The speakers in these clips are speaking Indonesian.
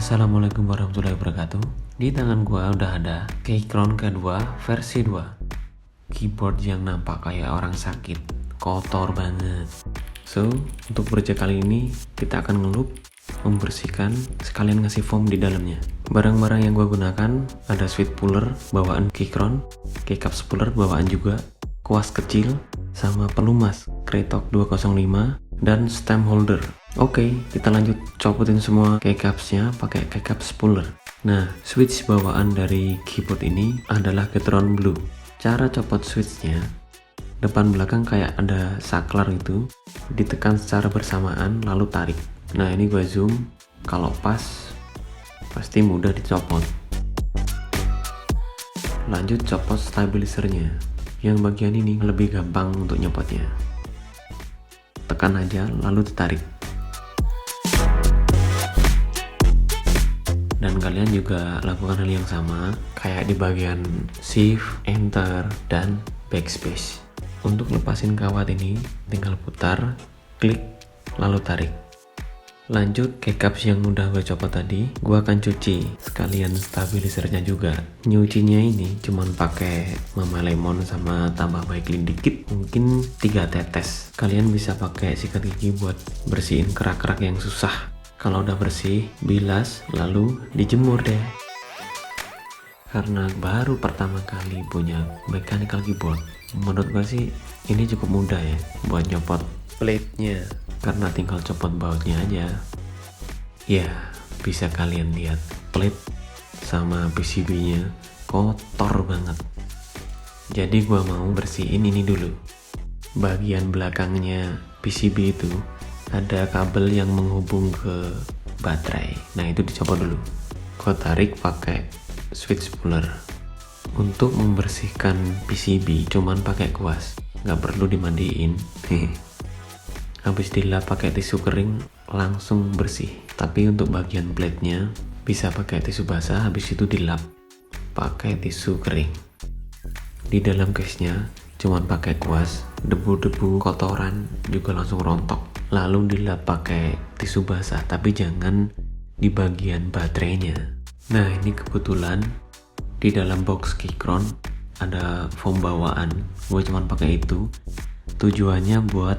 Assalamualaikum warahmatullahi wabarakatuh. Di tangan gua udah ada Keychron K2 versi 2. Keyboard yang nampak kayak orang sakit, kotor banget. So, untuk project kali ini kita akan ngelup, membersihkan, sekalian ngasih foam di dalamnya. Barang-barang yang gua gunakan ada switch puller bawaan Keychron, keycaps puller bawaan juga, kuas kecil, sama pelumas Kretok 205 dan stem holder. Oke, kita lanjut copotin semua keycapsnya pakai keycaps puller. Nah, switch bawaan dari keyboard ini adalah Keychron Blue. Cara copot switchnya, depan belakang kayak ada saklar itu, ditekan secara bersamaan lalu tarik. Nah, ini gue zoom, kalau pas pasti mudah dicopot. Lanjut copot stabilizernya. Yang bagian ini lebih gampang untuk nyopotnya. Tekan aja lalu ditarik. Dan kalian juga lakukan hal yang sama kayak di bagian shift, enter, dan backspace. Untuk lepasin kawat ini tinggal putar, klik, lalu tarik. Lanjut keycaps yang udah gue copot tadi, gue akan cuci sekalian stabilizernya juga. Nyucinya ini cuman pakai Mama Lemon sama tambah Vaseline dikit, mungkin 3 tetes. Kalian bisa pakai sikat gigi buat bersihin kerak-kerak yang susah. Kalau udah bersih, bilas, lalu dijemur deh. Karena baru pertama kali punya mechanical keyboard, menurut gue sih ini cukup mudah ya buat nyopot plate-nya, karena tinggal copot bautnya aja. Ya, bisa kalian lihat plate sama PCB-nya kotor banget. Jadi gue mau bersihin ini dulu. Bagian belakangnya PCB itu ada kabel yang menghubung ke baterai. Nah, itu dicopot dulu. Gue tarik pakai switch puller. Untuk membersihkan PCB cuman pakai kuas, nggak perlu dimandiin. Habis dilap pakai tisu kering langsung bersih. Tapi untuk bagian plate-nya bisa pakai tisu basah, habis itu dilap pakai tisu kering. Di dalam case-nya cuman pakai kuas, debu-debu kotoran juga langsung rontok. Lalu dilap pakai tisu basah, tapi jangan di bagian baterainya. Nah, ini kebetulan di dalam box Keychron ada foam bawaan. Gue cuman pakai itu. Tujuannya buat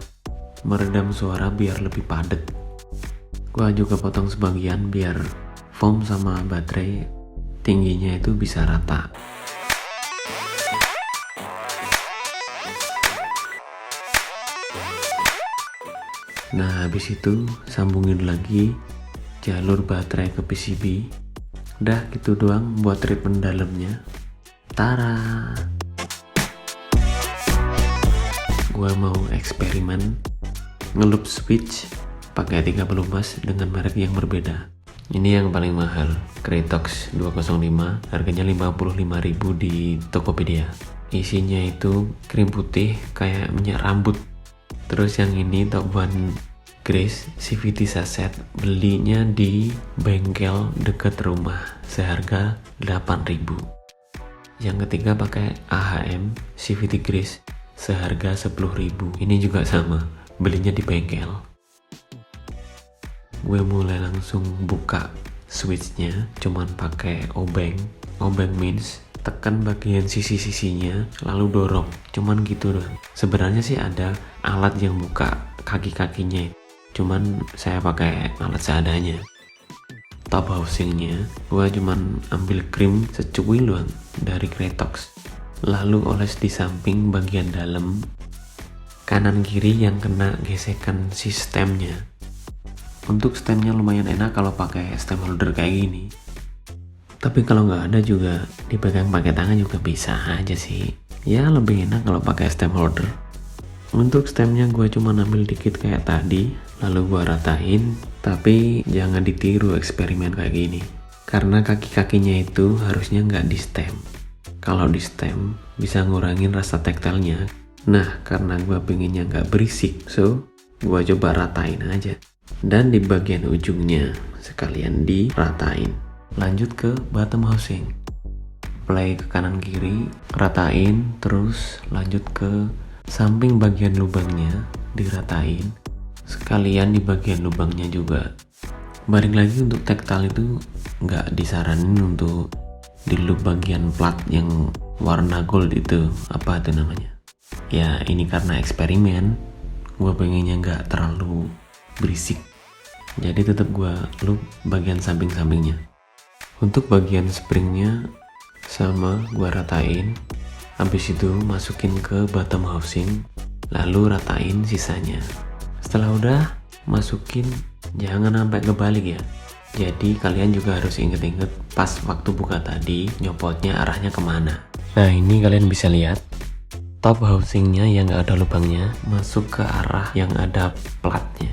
meredam suara biar lebih padat. Gue juga potong sebagian biar foam sama baterai tingginya itu bisa rata. Nah, habis itu sambungin lagi jalur baterai ke PCB. Udah gitu doang buat treatment dalamnya. Tara! Gua mau eksperimen ngelup switch pakai 3 pelumas dengan merek yang berbeda. Ini yang paling mahal, Kretok 205, harganya 55.000 di Tokopedia. Isinya itu krim putih kayak minyak rambut. Terus yang ini Top One Grace CVT Sachet, belinya di bengkel deket rumah seharga 8.000. Yang ketiga pakai AHM CVT Grace seharga 10.000. Ini juga sama, belinya di bengkel. Gue mulai langsung buka switchnya cuman pakai obeng. Obeng means tekan bagian sisi-sisinya lalu dorong, cuman gitu doang. Sebenarnya sih ada alat yang buka kaki-kakinya, cuman saya pakai alat seadanya. Top housingnya gua cuman ambil krim secuil doang dari Kretok, lalu oles di samping bagian dalam kanan kiri yang kena gesekan sistemnya. Untuk stemnya lumayan enak kalau pakai stem holder kayak gini. Tapi kalau nggak ada juga dipegang pakai tangan juga bisa aja sih. Ya lebih enak kalau pakai stem holder. Untuk stemnya gue cuma ambil dikit kayak tadi, lalu gue ratain. Tapi jangan ditiru eksperimen kayak gini, karena kaki-kakinya itu harusnya nggak di stem. Kalau di stem bisa ngurangin rasa taktilnya. Nah, karena gue pengennya nggak berisik, so gue coba ratain aja. Dan di bagian ujungnya sekalian diratain. Lanjut ke bottom housing, play ke kanan kiri, ratain, terus lanjut ke samping bagian lubangnya, diratain, sekalian di bagian lubangnya juga. Balik lagi untuk tactile itu nggak disaranin untuk di loop bagian plat yang warna gold itu, apa itu namanya ya. Ini karena eksperimen, gue pengennya nggak terlalu berisik, jadi tetap gue loop bagian samping-sampingnya. Untuk bagian springnya sama gue ratain, habis itu masukin ke bottom housing, lalu ratain sisanya. Setelah udah masukin, jangan sampai kebalik ya. Jadi kalian juga harus inget-inget pas waktu buka tadi nyopotnya arahnya kemana. Nah ini kalian bisa lihat top housingnya yang gak ada lubangnya masuk ke arah yang ada platnya.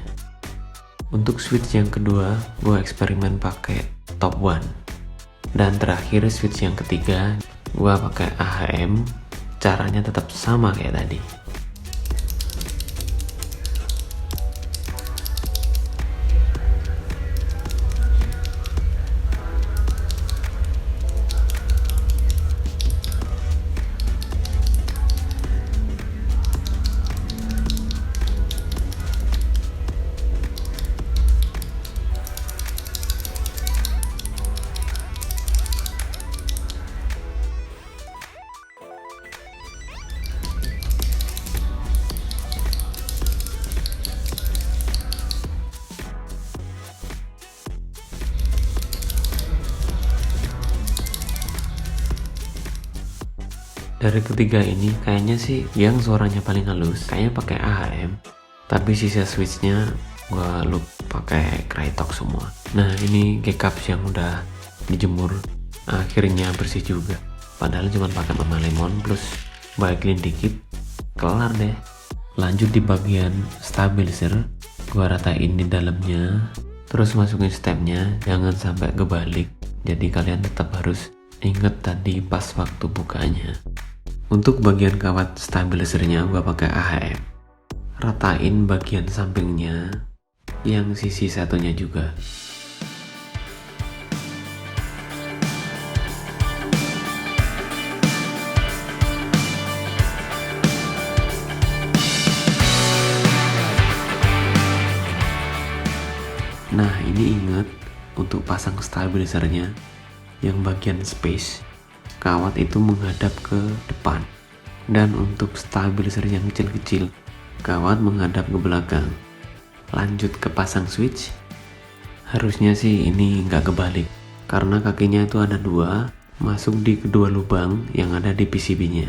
Untuk switch yang kedua gue eksperimen pakai top one, dan terakhir switch yang ketiga gue pakai AHM. Caranya tetap sama kayak tadi. Dari ketiga ini kayaknya sih yang suaranya paling halus kayaknya pakai AHM, tapi sisa switchnya gua loop pakai Krytox semua. Nah ini keycaps yang udah dijemur akhirnya bersih juga, padahal cuma pakai Mama Lemon plus baiklin dikit, kelar deh. Lanjut di bagian stabilizer, gua ratain di dalamnya, terus masukin stepnya, jangan sampai kebalik. Jadi kalian tetap harus inget tadi pas waktu bukanya. Untuk bagian kawat stabilizernya gua pakai AHM. Ratain bagian sampingnya, yang sisi satunya juga. Nah ini ingat untuk pasang stabilizernya, yang bagian space kawat itu menghadap ke depan, dan untuk stabilizer yang kecil-kecil kawat menghadap ke belakang. Lanjut ke pasang switch, harusnya sih ini nggak kebalik karena kakinya itu ada dua, masuk di kedua lubang yang ada di PCB-nya.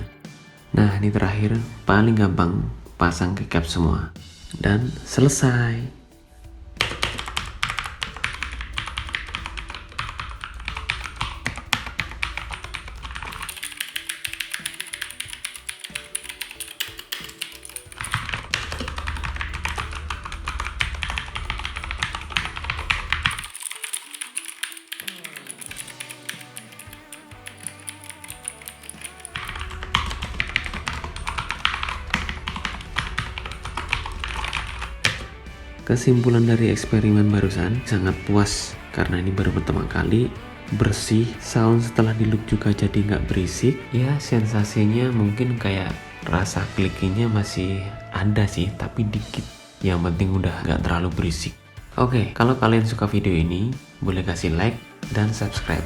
Nah ini terakhir paling gampang, pasang keycap semua dan selesai. Kesimpulan dari eksperimen barusan, sangat puas karena ini baru pertama kali, bersih, sound setelah di loop juga jadi nggak berisik. Ya sensasinya mungkin kayak rasa klikinya masih ada sih, tapi dikit. Yang penting udah nggak terlalu berisik. Oke, kalau kalian suka video ini, boleh kasih like dan subscribe.